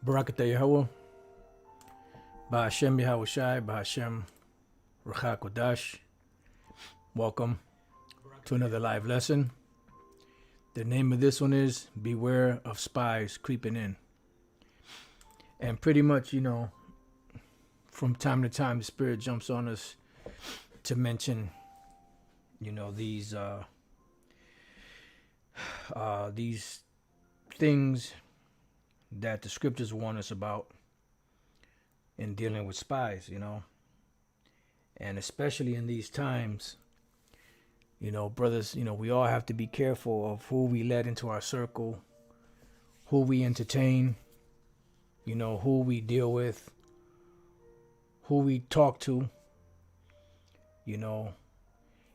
Barakatah Yahweh, Ba'ashem Yahweh Shai, Ba'ashem Ruach Kodash. Welcome to another live lesson. The name of this one is Beware of Spies Creeping In. And pretty much, from time to time, the Spirit jumps on us to mention, these things that the scriptures warn us about in dealing with spies, and especially in these times, brothers, we all have to be careful of who we let into our circle, who we entertain, who we deal with, who we talk to, and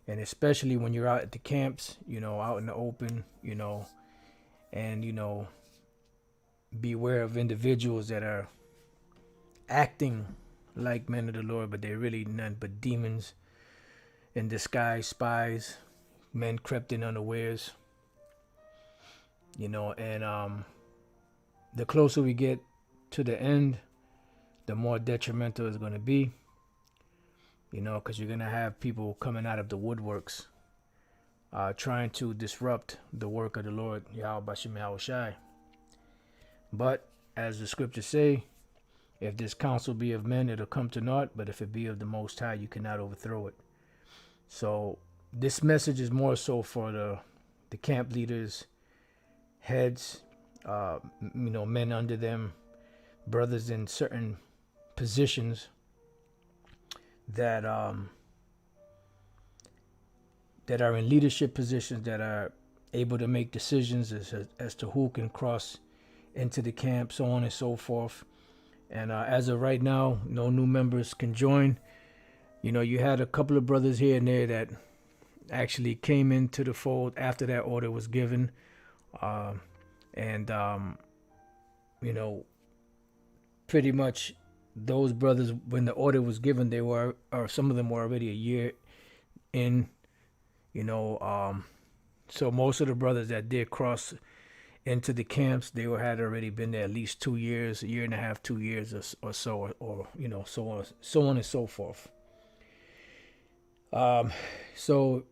especially when you're out at the camps, out in the open, and, beware of individuals that are acting like men of the Lord, but they're really none but demons in disguise, spies, men crept in unawares, and the closer we get to the end, the more detrimental it's going to be, because you're going to have people coming out of the woodworks trying to disrupt the work of the Lord, Yahweh Bashim Yahweh Shai. But as the scriptures say, if this counsel be of men, it'll come to naught. But if it be of the Most High, you cannot overthrow it. So this message is more so for the camp leaders, heads, men under them, brothers in certain positions that are in leadership positions, that are able to make decisions as to who can cross into the camp, so on and so forth. And as of right now, no new members can join. You had a couple of brothers here and there that actually came into the fold after that order was given. Pretty much those brothers, when the order was given, some of them were already a year in, so most of the brothers that did cross into the camps, they had already been there at least 2 years, a year and a half, 2 years or so, or so on and so forth. So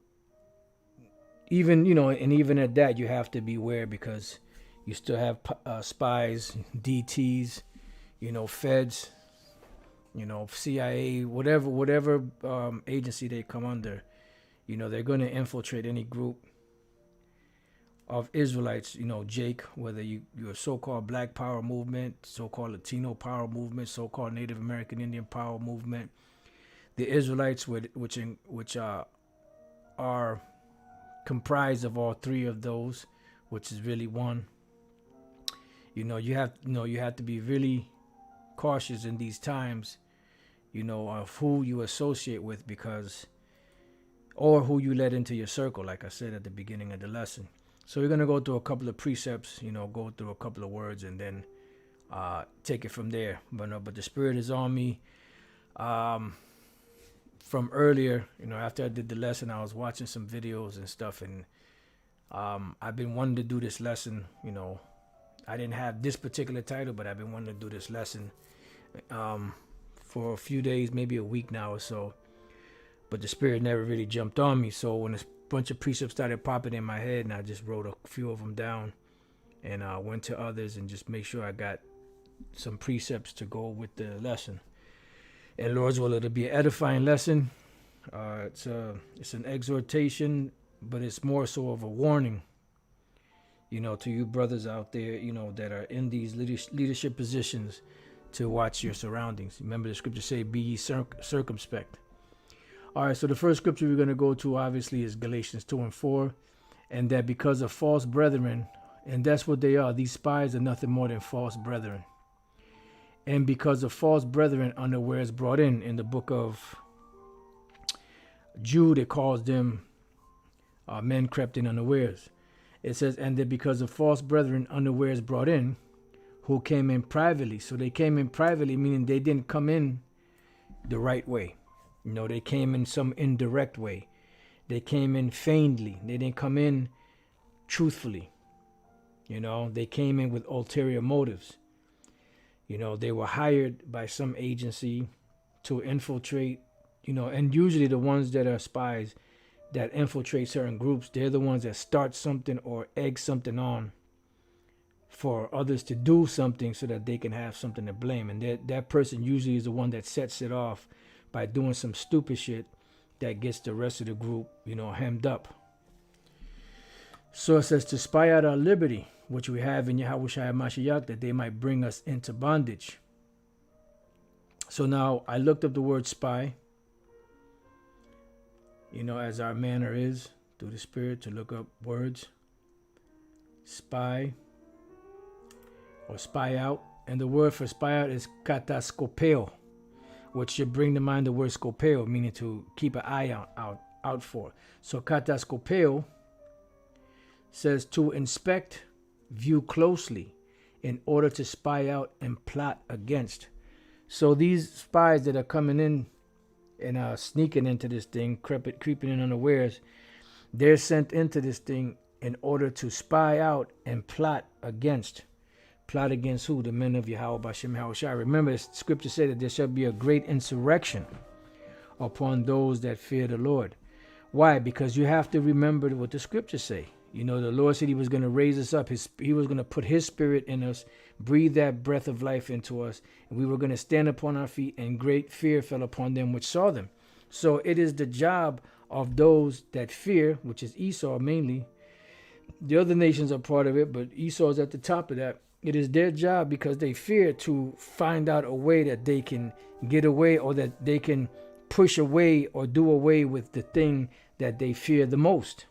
even, and even at that, you have to beware, because you still have spies, DTs, feds, CIA, whatever agency they come under, they're going to infiltrate any group of Israelites, Jake, whether you're a so-called Black Power movement, so-called Latino Power movement, so-called Native American Indian Power movement, the Israelites, which are comprised of all three of those, which is really one. You have to be really cautious in these times, of who you associate with, or who you let into your circle, like I said at the beginning of the lesson. So we're going to go through a couple of precepts, go through a couple of words, and then take it from there. But the Spirit is on me. From earlier, after I did the lesson, I was watching some videos and stuff, and I've been wanting to do this lesson. I didn't have this particular title, but I've been wanting to do this lesson for a few days, maybe a week now or so. But the Spirit never really jumped on me. So when a bunch of precepts started popping in my head, and I just wrote a few of them down, and I went to others and just make sure I got some precepts to go with the lesson. And Lord's will, it'll be an edifying lesson. It's an exhortation, but it's more so of a warning, to you brothers out there, that are in these leadership positions, to watch your surroundings. Remember the scripture say, be ye circumspect. All right, so the first scripture we're going to go to, obviously, is Galatians 2:4, and that because of false brethren, and that's what they are, these spies are nothing more than false brethren. And because of false brethren unawares brought in the book of Jude, it calls them men crept in unawares. It says, and that because of false brethren unawares brought in, who came in privately. So they came in privately, meaning they didn't come in the right way. They came in some indirect way. They came in feignedly. They didn't come in truthfully. They came in with ulterior motives. You know, they were hired by some agency to infiltrate, you know, and usually the ones that are spies that infiltrate certain groups, they're the ones that start something or egg something on for others to do something so that they can have something to blame. And that person usually is the one that sets it off by doing some stupid shit that gets the rest of the group, you know, hemmed up. So it says to spy out our liberty, which we have in Yahushua Mashiach, that they might bring us into bondage. So now I looked up the word spy, you know, as our manner is through the Spirit to look up words. Spy or spy out. And the word for spy out is kataskopeo, which should bring to mind the word scopeo, meaning to keep an eye out for. So kataskopeo says to inspect, view closely, in order to spy out and plot against. So these spies that are coming in and sneaking into this thing, creeping in unawares, they're sent into this thing in order to spy out and plot against. Plot against who? The men of Yahweh Bashem Yahushua. Remember, the scripture said that there shall be a great insurrection upon those that fear the Lord. Why? Because you have to remember what the scriptures say. You know, the Lord said he was going to raise us up. He was going to put his spirit in us, breathe that breath of life into us, and we were going to stand upon our feet, and great fear fell upon them which saw them. So it is the job of those that fear, which is Esau mainly. The other nations are part of it, but Esau is at the top of that. It is their job, because they fear, to find out a way that they can get away, or that they can push away or do away with the thing that they fear the most.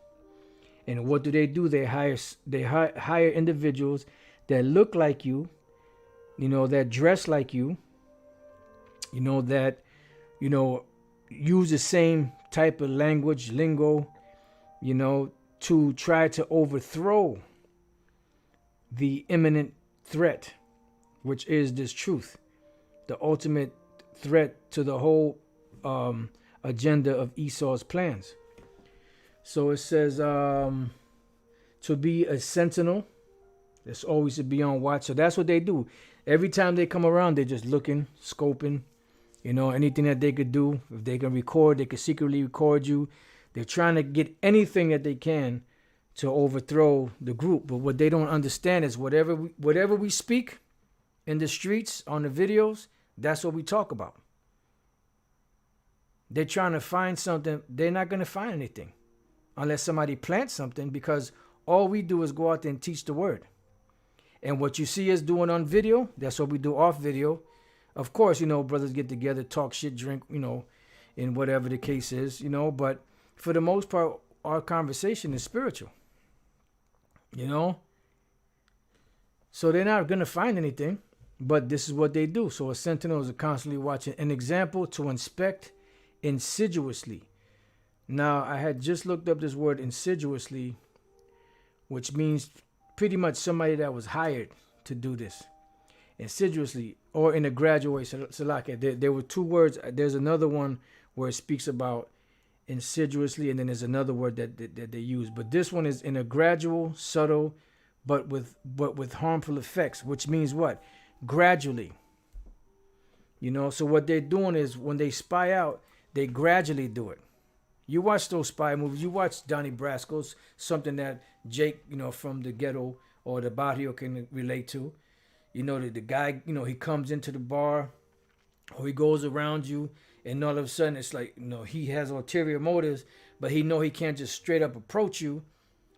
And what do? They hire individuals that look like you, you know, that dress like you, you know, that, you know, use the same type of language, lingo, you know, to try to overthrow the imminent threat, which is this truth, the ultimate threat to the whole agenda of Esau's plans. So it says to be a sentinel. It's always to be on watch. So that's what they do. Every time they come around, they're just looking, scoping, you know, anything that they could do. If they can record, they can secretly record you. They're trying to get anything that they can to overthrow the group. But what they don't understand is whatever we speak in the streets, on the videos, that's what we talk about. They're trying to find something. They're not going to find anything unless somebody plants something, because all we do is go out there and teach the word. And what you see us doing on video, that's what we do off video. Of course, you know, brothers get together, talk shit, drink, you know, in whatever the case is, you know. But for the most part, our conversation is spiritual, you know. So they're not going to find anything, but this is what they do. So a sentinel is constantly watching. An example, to inspect insidiously. Now, I had just looked up this word insidiously, which means pretty much somebody that was hired to do this. Insidiously, or in a gradual way. Salaka, there were two words. There's another one where it speaks about insidiously, and then there's another word that they use. But this one is in a gradual, subtle, but with harmful effects, which means what? Gradually. You know, so what they're doing is when they spy out, they gradually do it. You watch those spy movies. You watch Donnie Brasco's, something that Jake, you know, from the ghetto or the barrio can relate to. You know, the guy, you know, he comes into the bar or he goes around you, and all of a sudden it's like, you know, he has ulterior motives, but he know he can't just straight up approach you.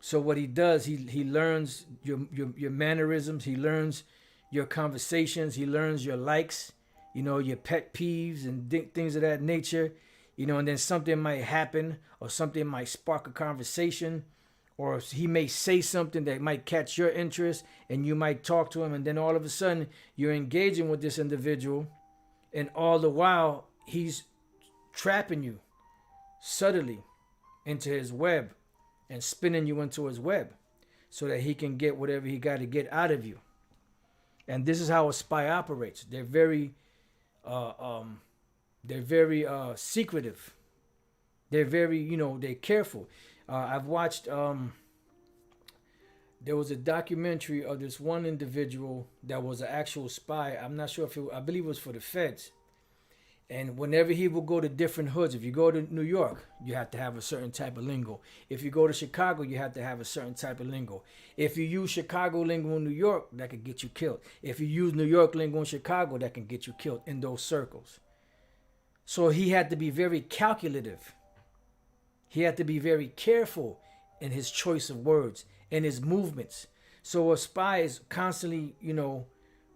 So what he does, he learns your mannerisms. He learns your conversations. He learns your likes, you know, your pet peeves and things of that nature. You know, and then something might happen, or something might spark a conversation, or he may say something that might catch your interest, and you might talk to him, and then all of a sudden you're engaging with this individual, and all the while he's trapping you subtly into his web and spinning you into his web so that he can get whatever he got to get out of you. And this is how a spy operates. They're very secretive. They're very, you know, they're careful. I've watched there was a documentary of this one individual that was an actual spy. I'm not sure if I believe it was for the feds. And whenever he would go to different hoods, if you go to New York, you have to have a certain type of lingo. If you go to Chicago, you have to have a certain type of lingo. If you use Chicago lingo in New York, that could get you killed. If you use New York lingo in Chicago, that can get you killed in those circles. So he had to be very calculative. He had to be very careful in his choice of words and his movements. So a spy is constantly,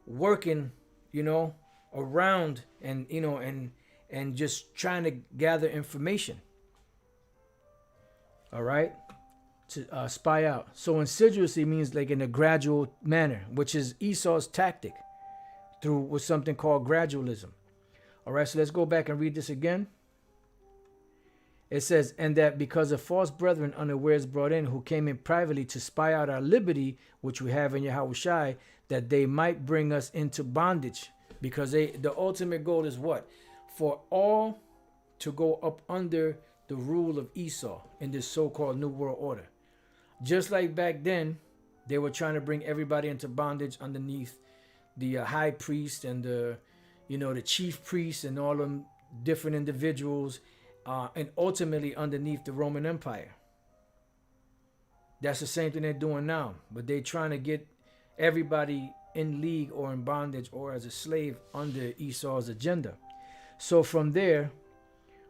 working, around and and just trying to gather information. All right, to spy out. So insidiously means like in a gradual manner, which is Esau's tactic through with something called gradualism. All right, so let's go back and read this again. It says, and that because of false brethren unawares brought in, who came in privately to spy out our liberty, which we have in Yahushai, that they might bring us into bondage. Because the ultimate goal is what? For all to go up under the rule of Esau in this so-called New World Order. Just like back then, they were trying to bring everybody into bondage underneath the high priest and the chief priest and all them different individuals, and ultimately underneath the Roman Empire. That's the same thing they're doing now, but they're trying to get everybody in league or in bondage or as a slave under Esau's agenda. So from there,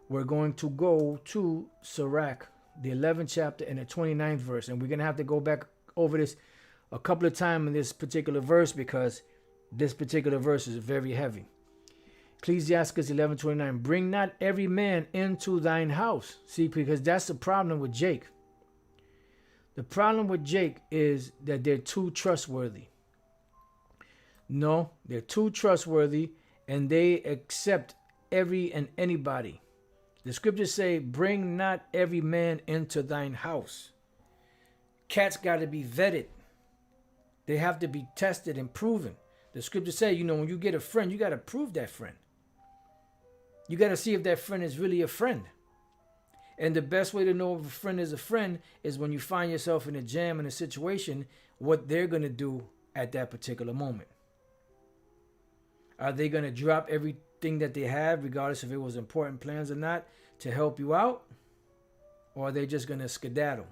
we're going to go to Sirach, the 11th chapter and the 29th verse. And we're going to have to go back over this a couple of times in this particular verse because this particular verse is very heavy. Ecclesiastes 11:29, bring not every man into thine house. See, because that's the problem with Jake. The problem with Jake is that they're too trustworthy. No, they're too trustworthy and they accept every and anybody. The scriptures say, bring not every man into thine house. Cats got to be vetted. They have to be tested and proven. The scriptures say, when you get a friend, you got to prove that friend. You got to see if that friend is really a friend. And the best way to know if a friend is when you find yourself in a jam, in a situation, what they're going to do at that particular moment. Are they going to drop everything that they have, regardless if it was important plans or not, to help you out? Or are they just going to skedaddle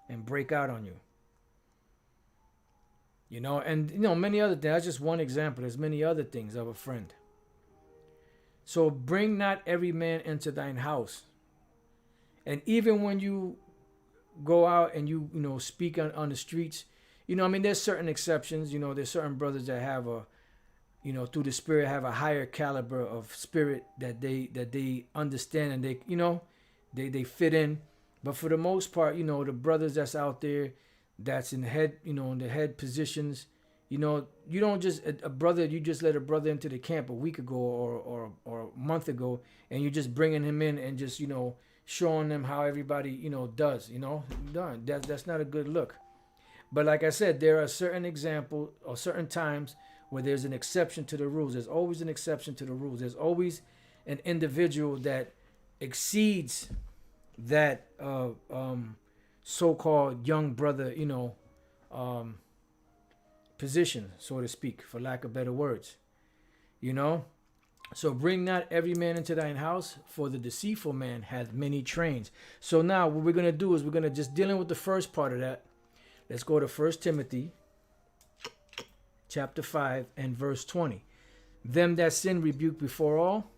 and break out on you? Many other things. That's just one example. There's many other things of a friend. So bring not every man into thine house. And even when you go out and you speak on the streets, there's certain exceptions. There's certain brothers that have through the spirit have a higher caliber of spirit that they understand and they fit in. But for the most part, the brothers that's out there that's in head, in the head positions, you don't just you just let a brother into the camp a week ago or a month ago, and you're just bringing him in and just showing them how everybody does. That's not a good look. But like I said, there are certain examples or certain times where there's an exception to the rules. There's always an exception to the rules. There's always an individual that exceeds that so-called young brother, position, so to speak, for lack of better words. So bring not every man into thine house, for the deceitful man hath many trains. So now what we're going to do is we're going to just dealing with the first part of that. Let's go to 1 Timothy chapter 5 and verse 20. Them that sin rebuke before all,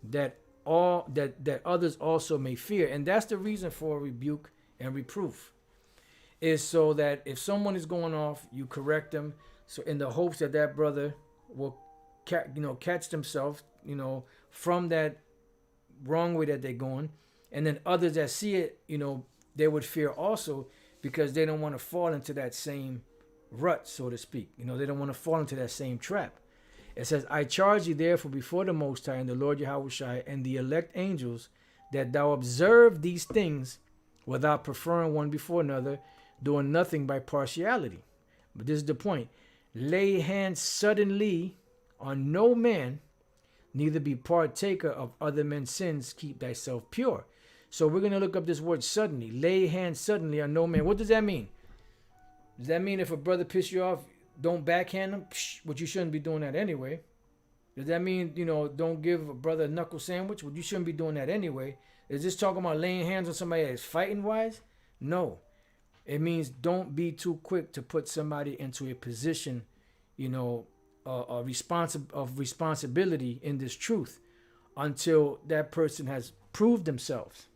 that others also may fear. And that's the reason for rebuke and reproof, is so that if someone is going off, you correct them, so in the hopes that that brother will catch themselves from that wrong way that they're going, and then others that see it, they would fear also, because they don't want to fall into that same rut, so to speak. They don't want to fall into that same trap. It says, I charge thee therefore before the Most High and the Lord Yahushai and the elect angels, that thou observe these things without preferring one before another, doing nothing by partiality. But this is the point. Lay hands suddenly on no man, neither be partaker of other men's sins, keep thyself pure. So we're going to look up this word suddenly. Lay hands suddenly on no man. What does that mean? Does that mean if a brother piss you off, don't backhand him? Psh, but you shouldn't be doing that anyway. Does that mean, don't give a brother a knuckle sandwich? Well, you shouldn't be doing that anyway. Is this talking about laying hands on somebody that's fighting wise? No. It means don't be too quick to put somebody into a position, of responsibility in this truth until that person has proved themselves.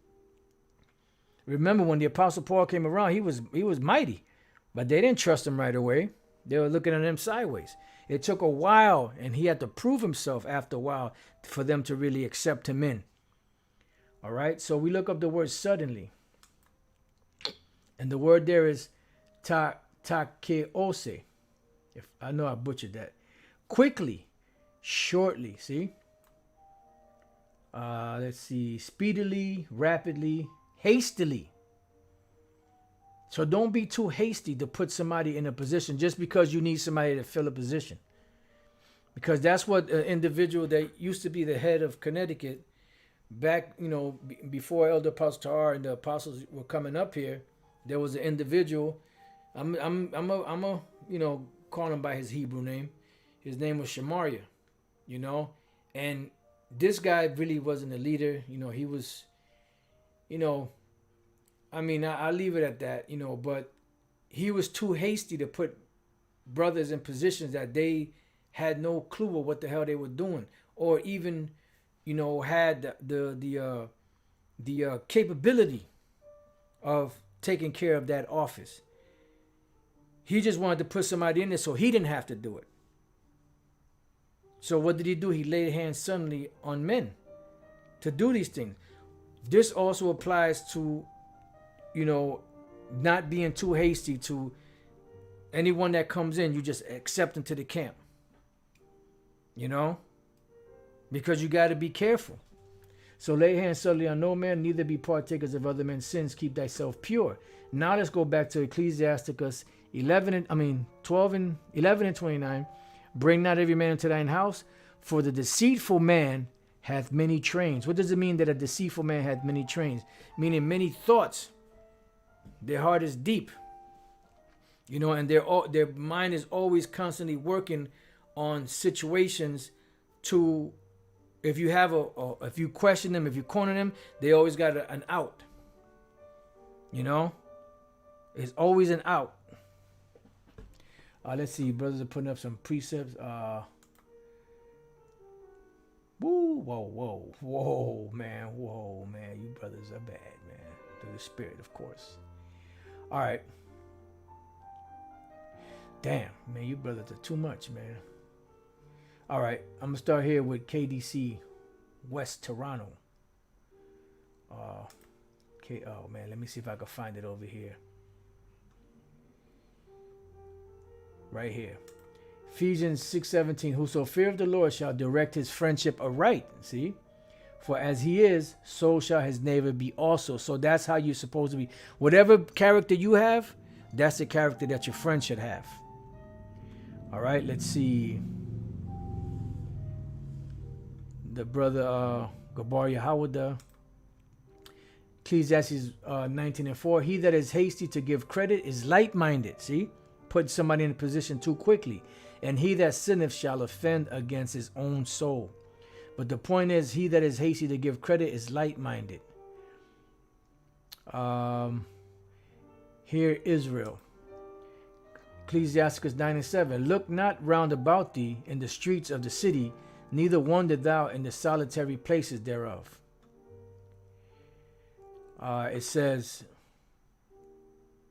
Remember when the Apostle Paul came around, he was mighty, but they didn't trust him right away. They were looking at him sideways. It took a while, and he had to prove himself after a while for them to really accept him in. All right, so we look up the word suddenly. And the word there is takeose. If I know I butchered that. Quickly, shortly, see? Let's see, speedily, rapidly, hastily. So don't be too hasty to put somebody in a position just because you need somebody to fill a position. Because that's what an individual that used to be the head of Connecticut back, before Elder Apostle Tahar and the apostles were coming up here, there was an individual. I'm call him by his Hebrew name. His name was Shemariah, and this guy really wasn't a leader. He was, I'll leave it at that, but he was too hasty to put brothers in positions that they had no clue of what the hell they were doing, or even, had the capability of taking care of that office. He just wanted to put somebody in there so he didn't have to do it. So what did he do? He laid hands suddenly on men to do these things. This also applies to, not being too hasty to anyone that comes in. You just accept them to the camp. Because you got to be careful. So lay hands suddenly on no man, neither be partakers of other men's sins. Keep thyself pure. Now let's go back to Ecclesiasticus 12 and 11 and 29. Bring not every man into thine house, for the deceitful man hath many trains. What does it mean that a deceitful man hath many trains? Meaning many thoughts. Their heart is deep. And their mind is always constantly working on situations to, if you have if you question them, if you corner them, they always got an out. It's always an out. Let's see, brothers are putting up some precepts. Whoa, man. You brothers are bad, man. Through the spirit, of course. All right. Damn, man, you brothers are too much, man. All right, I'm going to start here with KDC, West Toronto. Oh, man, let me see if I can find it over here. Right here. Ephesians 6:17, whoso feareth the Lord shall direct his friendship aright. See? For as he is, so shall his neighbor be also. So that's how you're supposed to be. Whatever character you have, that's the character that your friend should have. All right, let's see. The brother Gabar Yahawada. Ecclesiastes 19:4. He that is hasty to give credit is light-minded. See? Put somebody in a position too quickly. And he that sinneth shall offend against his own soul. But the point is, he that is hasty to give credit is light-minded. Here, Israel. Ecclesiasticus 9:7. Look not round about thee in the streets of the city, neither wander thou in the solitary places thereof. It says,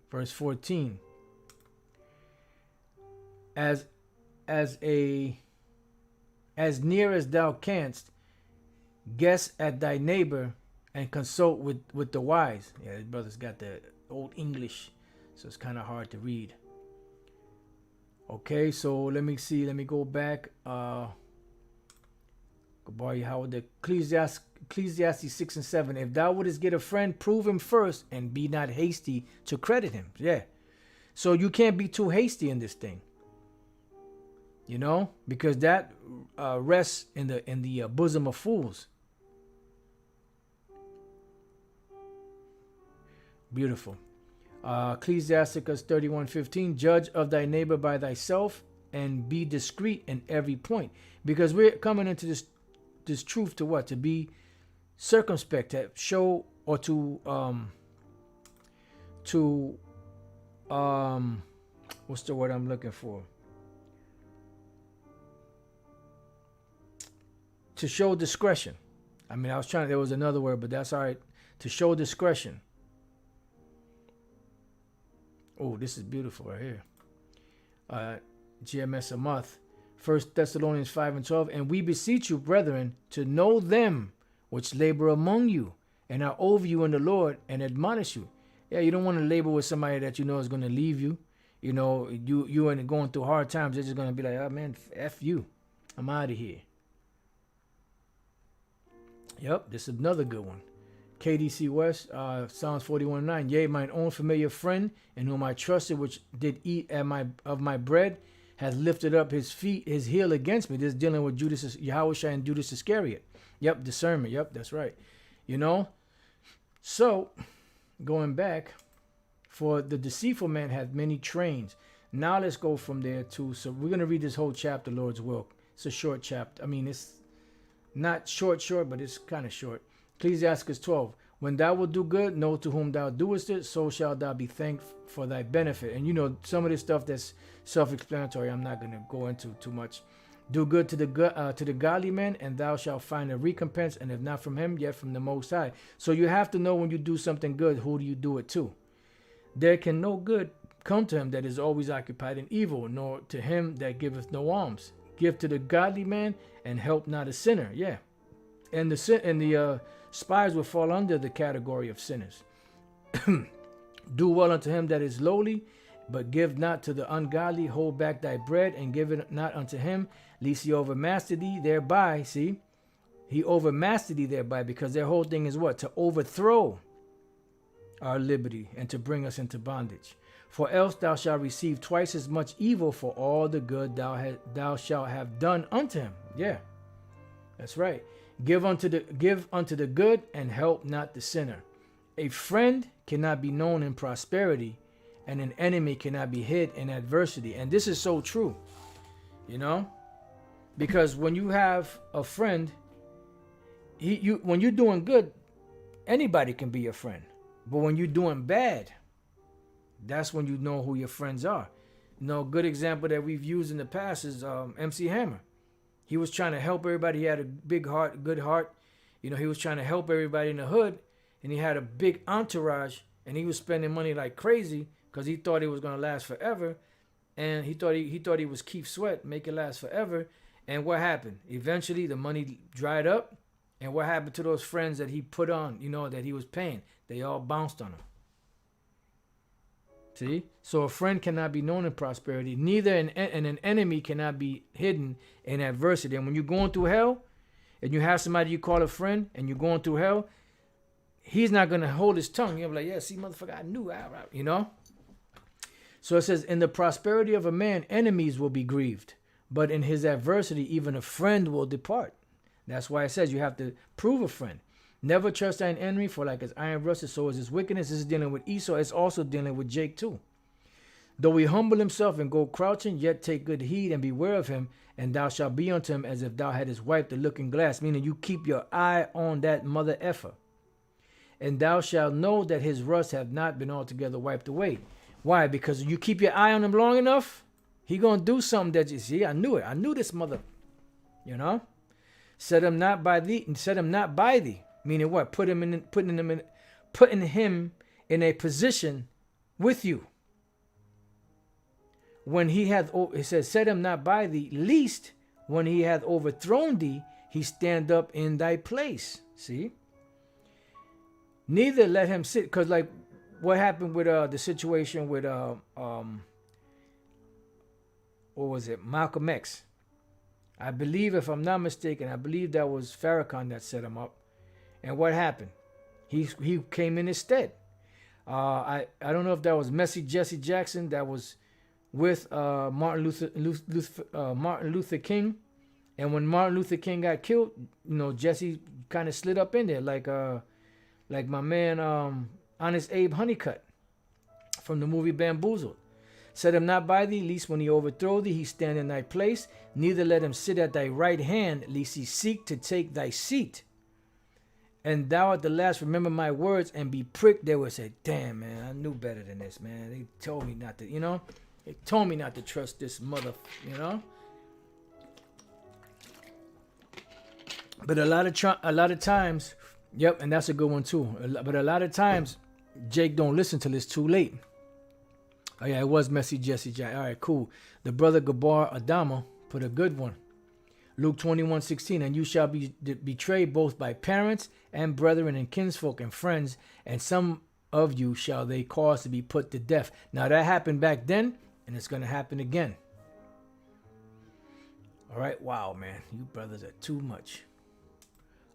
verse 14. As near as thou canst, guess at thy neighbor and consult with the wise. Yeah, this brother's got the old English, so it's kind of hard to read. Okay, so let me see. Let me go back. The Ecclesiastes 6 and 7. If thou wouldest get a friend, prove him first, and be not hasty to credit him. Yeah. So you can't be too hasty in this thing. Because that rests in the bosom of fools. Beautiful. Ecclesiasticus 31:15, judge of thy neighbor by thyself and be discreet in every point. Because we're coming into this truth to what? To be circumspect, to show, or to what's the word I'm looking for? To show discretion. I mean, there was another word, but that's all right. To show discretion. Oh, this is beautiful right here. GMS a month. 1 Thessalonians 5:12. And we beseech you, brethren, to know them which labor among you and are over you in the Lord and admonish you. Yeah, you don't want to labor with somebody that you know is going to leave you. You know, you and going through hard times, they're just going to be like, oh man, F you. I'm out of here. Yep, this is another good one. KDC West, Psalms 41:9. Yea, mine own familiar friend, in whom I trusted, which did eat of my bread, hath lifted up his heel against me. This is dealing with Judas, Yahushua and Judas Iscariot. Yep, discernment. Yep, that's right. You know, so going back, for the deceitful man hath many trains. Now let's go from there too. So we're gonna read this whole chapter, Lord's will. It's a short chapter. I mean, it's not short, but it's kind of short. Ecclesiasticus 12. When thou wilt do good, know to whom thou doest it, so shalt thou be thanked for thy benefit. And you know, some of this stuff that's self-explanatory, I'm not going to go into too much. Do good to the godly man, and thou shalt find a recompense, and if not from him, yet from the Most High. So you have to know when you do something good, who do you do it to? There can no good come to him that is always occupied in evil, nor to him that giveth no alms. Give to the godly man, and help not a sinner. Yeah. And the spies will fall under the category of sinners. Do well unto him that is lowly, but give not to the ungodly. Hold back thy bread, and give it not unto him, lest he overmaster thee thereby. See, he overmastered thee thereby, because their whole thing is what? To overthrow our liberty and to bring us into bondage. For else thou shalt receive twice as much evil for all the good thou shalt have done unto him. Yeah, that's right. Give unto the good, and help not the sinner. A friend cannot be known in prosperity, and an enemy cannot be hid in adversity. And this is so true, you know, because when you have a friend, when you're doing good, anybody can be your friend. But when you're doing bad, that's when you know who your friends are. You know, a good example that we've used in the past is MC Hammer. He was trying to help everybody. He had a big heart, good heart. You know, he was trying to help everybody in the hood, and he had a big entourage, and he was spending money like crazy because he thought it was going to last forever. And he thought he was Keith Sweat, make it last forever. And what happened? Eventually, the money dried up. And what happened to those friends that he put on, you know, that he was paying? They all bounced on him. See? So a friend cannot be known in prosperity. Neither an enemy cannot be hidden in adversity. And when you're going through hell, and you have somebody you call a friend, and you're going through hell, he's not going to hold his tongue. He'll be like, yeah, see, motherfucker, I knew. You know? So it says, in the prosperity of a man, enemies will be grieved. But in his adversity, even a friend will depart. That's why it says you have to prove a friend. Never trust thine enemy, for like as iron rusted, so is his wickedness. This is dealing with Esau. It's also dealing with Jake too. Though he humble himself and go crouching, yet take good heed and beware of him, and thou shalt be unto him as if thou hadst wiped the looking glass. Meaning you keep your eye on that mother effer. And thou shalt know that his rust have not been altogether wiped away. Why? Because you keep your eye on him long enough, he gonna do something that you see. I knew it. I knew this mother. You know? Set him not by thee, and set him not by thee. Meaning what? Putting him in a position with you. When he hath, it says, set him not by thee, lest when he hath overthrown thee, he stand up in thy place. See? Neither let him sit, because like what happened with the situation with what was it? Malcolm X. I believe, if I'm not mistaken, I believe that was Farrakhan that set him up. And what happened? He came in his stead. I don't know if that was Jesse Jackson that was with Martin Luther King. And when Martin Luther King got killed, you know, Jesse kind of slid up in there like my man Honest Abe Honeycutt from the movie Bamboozled. Set him not by thee, lest when he overthrow thee, he stand in thy place. Neither let him sit at thy right hand, lest he seek to take thy seat. And thou at the last remember my words and be pricked. They would say, damn, man, I knew better than this, man. They told me not to, you know. They told me not to trust this mother, you know. But a lot of times, yep, and that's a good one too. But a lot of times, Jake don't listen till it's too late. Oh yeah, it was Messy Jesse Jack. All right, cool. The brother Gabar Adama put a good one. Luke 21:16, and you shall be betrayed both by parents and brethren and kinsfolk and friends, and some of you shall they cause to be put to death. Now that happened back then, and it's going to happen again. All right, wow, man, you brothers are too much.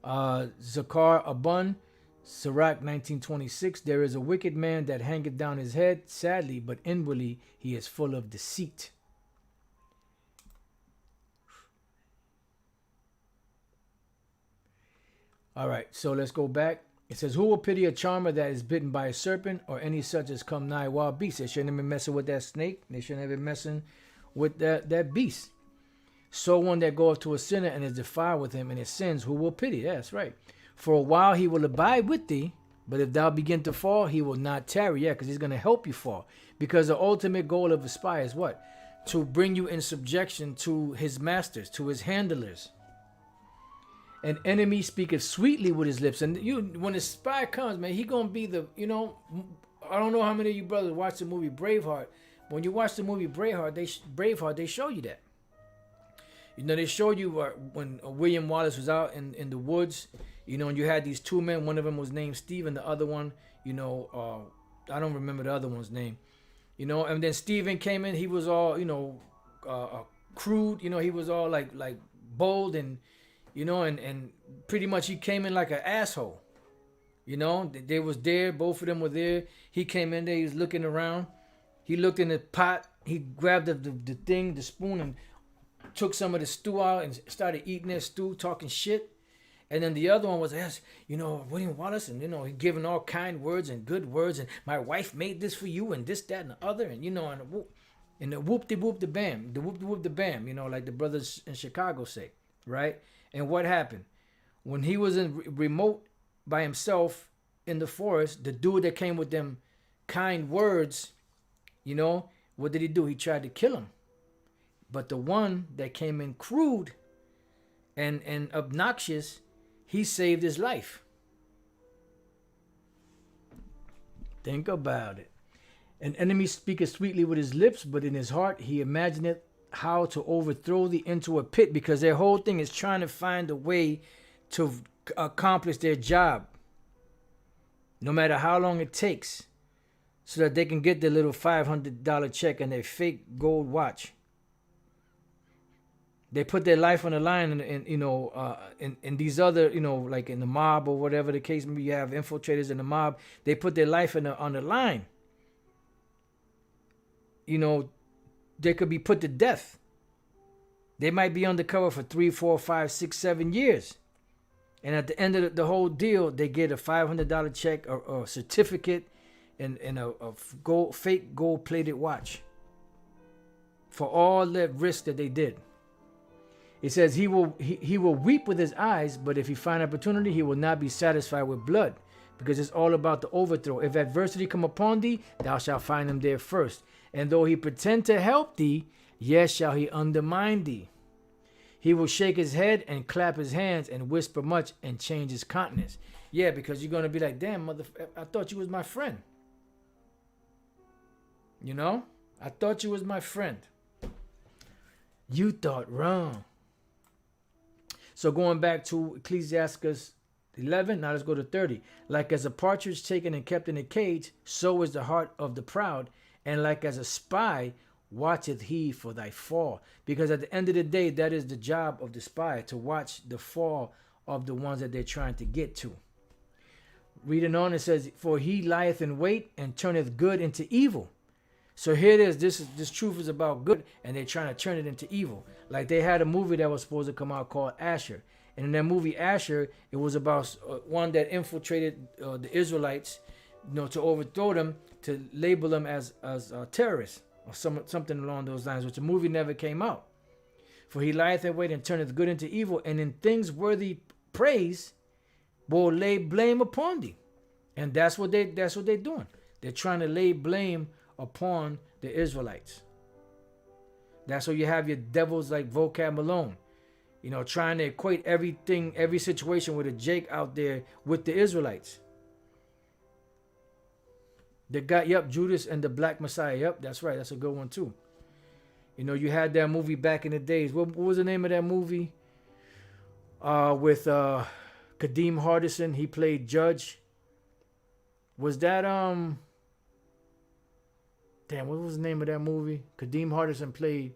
Zakar Abun, Sirach 19:26, there is a wicked man that hangeth down his head, sadly, but inwardly he is full of deceit. All right, so let's go back. It says, who will pity a charmer that is bitten by a serpent, or any such as come nigh wild beasts? They shouldn't have been messing with that snake. They shouldn't have been messing with that beast. So one that goeth to a sinner and is defiled with him and his sins, who will pity? Yeah, that's right. For a while he will abide with thee, but if thou begin to fall, he will not tarry. Yeah, because he's going to help you fall. Because the ultimate goal of a spy is what? To bring you in subjection to his masters, to his handlers. An enemy speaketh sweetly with his lips. And you, when a spy comes, man, he gonna be the, you know, I don't know how many of you brothers watch the movie Braveheart. When you watch the movie Braveheart, they show you that. You know, they show you when William Wallace was out in the woods, you know, and you had these two men. One of them was named Steve, and the other one, you know, I don't remember the other one's name. You know, and then Stephen came in. He was all, you know, crude. You know, he was all like bold and, you know, and pretty much he came in like an asshole. You know, they was there. Both of them were there. He came in there. He was looking around. He looked in the pot. He grabbed the spoon, and took some of the stew out and started eating that stew, talking shit. And then the other one was, yes, you know, William Wallace, and, you know, he giving all kind words and good words, and my wife made this for you, and this, that, and the other, and, you know, and the whoop-de-whoop-de-bam, the whoop-de-whoop-de-bam, you know, like the brothers in Chicago say, right? And what happened? When he was in remote by himself in the forest, the dude that came with them kind words, you know, what did he do? He tried to kill him. But the one that came in crude and obnoxious, he saved his life. Think about it. An enemy speaketh sweetly with his lips, but in his heart he imagineth how to overthrow thee into a pit, because their whole thing is trying to find a way to accomplish their job, no matter how long it takes, so that they can get their little $500 check and their fake gold watch. They put their life on the line, and you know, in these other, you know, like in the mob or whatever the case may be, you have infiltrators in the mob. They put their life on the line. You know, they could be put to death. They might be undercover for 3, 4, 5, 6, 7 years. And at the end of the whole deal, they get a $500 check or a certificate and a fake gold-plated watch for all the risk that they did. It says he will weep with his eyes, but if he find opportunity, he will not be satisfied with blood, because it's all about the overthrow. If adversity come upon thee, thou shalt find him there first. And though he pretend to help thee, yet shall he undermine thee. He will shake his head and clap his hands and whisper much and change his countenance. Yeah, because you're going to be like, damn, motherfucker, I thought you was my friend. You know? I thought you was my friend. You thought wrong. So going back to Ecclesiastes 11, now let's go to 30. Like as a partridge taken and kept in a cage, so is the heart of the proud. And like as a spy, watcheth he for thy fall. Because at the end of the day, that is the job of the spy, to watch the fall of the ones that they're trying to get to. Reading on, it says, for he lieth in wait and turneth good into evil. So here it is. This truth is about good, and they're trying to turn it into evil. Like they had a movie that was supposed to come out called Asher. And in that movie Asher, it was about one that infiltrated the Israelites, to overthrow them, to label them as terrorists or something along those lines, which the movie never came out. For he lieth in wait and turneth good into evil, and in things worthy praise will lay blame upon thee. And that's what they're doing. They're trying to lay blame upon the Israelites. That's why you have your devils like Vocab Malone, trying to equate everything, every situation with a Jake out there with the Israelites. They got, Judas and the Black Messiah. Yep, that's right. That's a good one too. You had that movie back in the days. What was the name of that movie? With Kadeem Hardison. He played Judge. Was that damn, what was the name of that movie? Kadeem Hardison played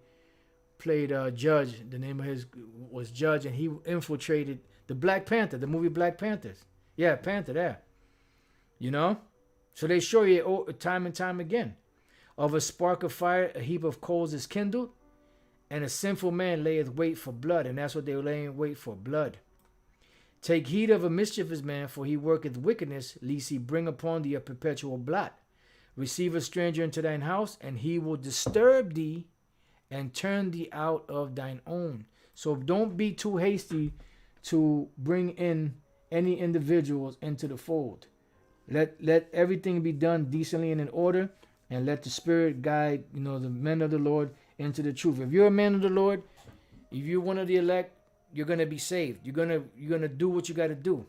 Judge. The name of his was Judge, and he infiltrated the Black Panther, the movie Black Panthers. Yeah, Panther there. So they show you time and time again. Of a spark of fire, a heap of coals is kindled, and a sinful man layeth wait for blood. And that's what they were laying wait for, blood. Take heed of a mischievous man, for he worketh wickedness, lest he bring upon thee a perpetual blot. Receive a stranger into thine house, and he will disturb thee and turn thee out of thine own. So don't be too hasty to bring in any individuals into the fold. Let everything be done decently and in order, and let the Spirit guide, the men of the Lord into the truth. If you're a man of the Lord, if you're one of the elect, you're gonna be saved. You're gonna do what you got to do,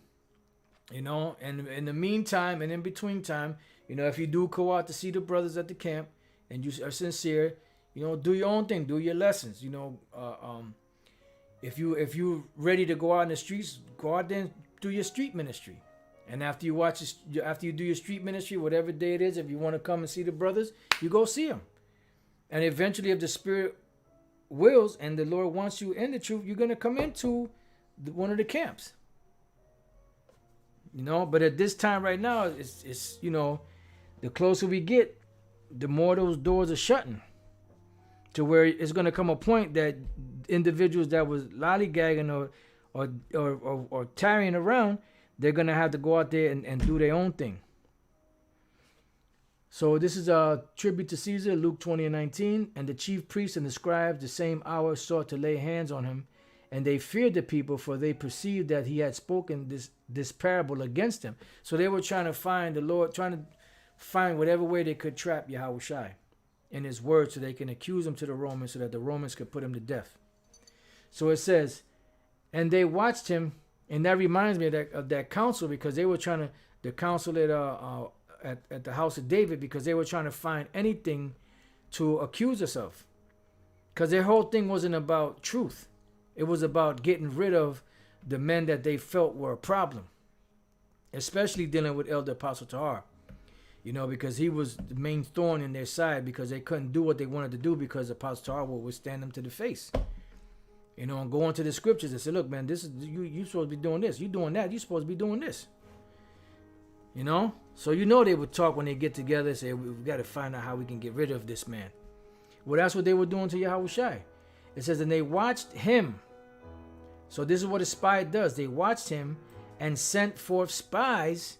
And in the meantime, and in between time, if you do go out to see the brothers at the camp, and you are sincere, do your own thing, do your lessons. If you ready to go out in the streets, go out there and do your street ministry. And after you do your street ministry, whatever day it is, if you want to come and see the brothers, you go see them. And eventually, if the Spirit wills and the Lord wants you in the truth, you're going to come into one of the camps. But at this time right now, it's the closer we get, the more those doors are shutting. To where it's going to come a point that individuals that was lollygagging or tarrying around, they're going to have to go out there and do their own thing. So this is a tribute to Caesar, Luke 20:19. And the chief priests and the scribes the same hour sought to lay hands on him. And they feared the people, for they perceived that he had spoken this parable against them. So they were trying to find the Lord, trying to find whatever way they could trap Yahushua in his word, so they can accuse him to the Romans, so that the Romans could put him to death. So it says, and they watched him. And that reminds me of that council, because they were trying to, the council at the house of David, because they were trying to find anything to accuse us of. Because their whole thing wasn't about truth. It was about getting rid of the men that they felt were a problem. Especially dealing with Elder Apostle Tahar. Because he was the main thorn in their side, because they couldn't do what they wanted to do, because Apostle Tahar would stand them to the face. And go into the scriptures and say, look, man, this is you supposed to be doing this. You doing that. You supposed to be doing this. So they would talk when they get together and say, we've got to find out how we can get rid of this man. Well, that's what they were doing to Yahushua. It says, and they watched him. So this is what a spy does. They watched him and sent forth spies,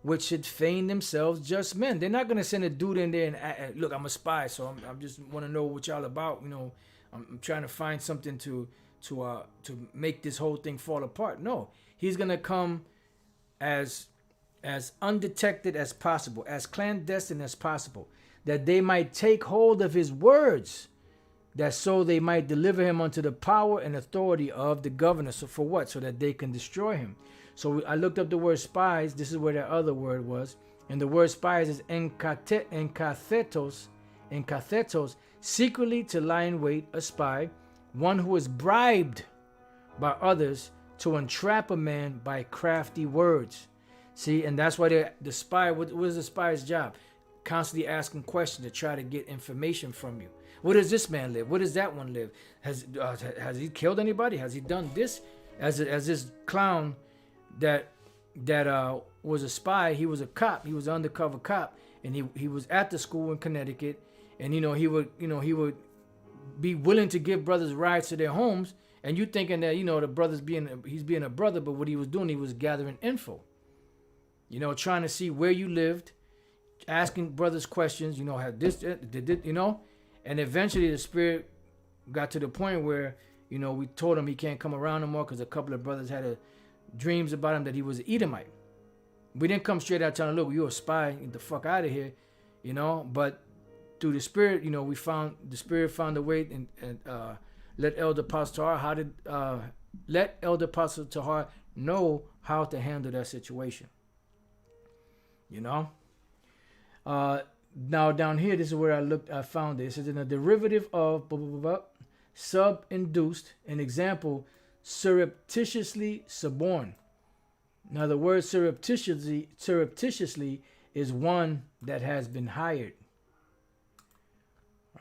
which should feign themselves just men. They're not going to send a dude in there and look, I'm a spy, so I just want to know what y'all about. I'm trying to find something to make this whole thing fall apart. No, he's gonna come as undetected as possible, as clandestine as possible, that they might take hold of his words, that so they might deliver him unto the power and authority of the governor. So for what? So that they can destroy him. So I looked up the word spies. This is where that other word was, and the word spies is encathetos, secretly to lie in wait, a spy, one who is bribed by others to entrap a man by crafty words. See, and that's why the spy, what is the spy's job? Constantly asking questions to try to get information from you. Where does this man live? Where does that one live? Has he killed anybody? Has he done this? As this clown that was a spy, he was a cop, he was an undercover cop, and he was at the school in Connecticut. And he would be willing to give brothers rides to their homes, and you thinking that the brothers he's being a brother, but what he was doing, he was gathering info. Trying to see where you lived, asking brothers questions, you know, had this, did it, you know, and eventually the spirit got to the point where, you know, we told him he can't come around no more because a couple of brothers had dreams about him that he was an Edomite. We didn't come straight out telling him, look, you're a spy, get the fuck out of here, you know. But through the spirit, you know, the spirit found a way and let Elder Apostle Tahar know how to handle that situation. You know. Now down here, this is where I found this. It says in a derivative of sub-induced, an example, surreptitiously suborned. Now the word surreptitiously is one that has been hired.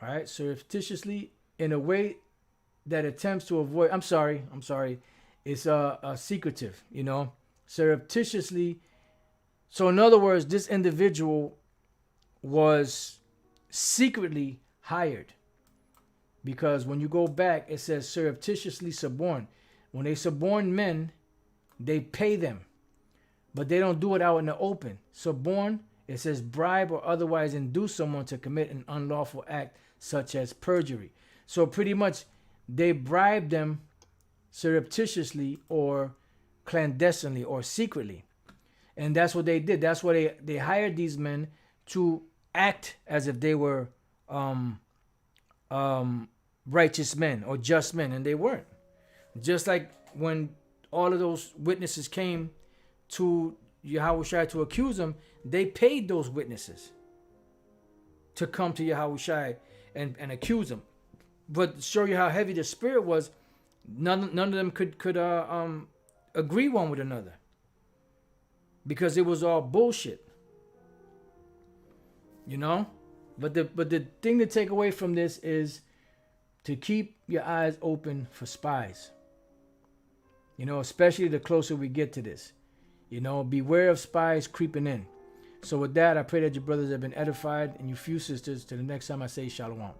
All right, surreptitiously in a way that attempts to avoid. I'm sorry. It's a secretive. You know, surreptitiously. So in other words, this individual was secretly hired, because when you go back, it says surreptitiously suborn. When they suborn men, they pay them, but they don't do it out in the open. Suborn, it says bribe or otherwise induce someone to commit an unlawful act such as perjury. So pretty much they bribed them surreptitiously or clandestinely or secretly. And that's what they did. That's why they hired these men to act as if they were righteous men or just men, and they weren't. Just like when all of those witnesses came to Yahushua to accuse him, they paid those witnesses to come to Yahushua and accuse him. But to show you how heavy the spirit was, none of them could agree one with another, because it was all bullshit. You know? But the thing to take away from this is to keep your eyes open for spies. You know, especially the closer we get to this. You know, beware of spies creeping in. So with that, I pray that your brothers have been edified, and you few sisters, till the next time I say shalom.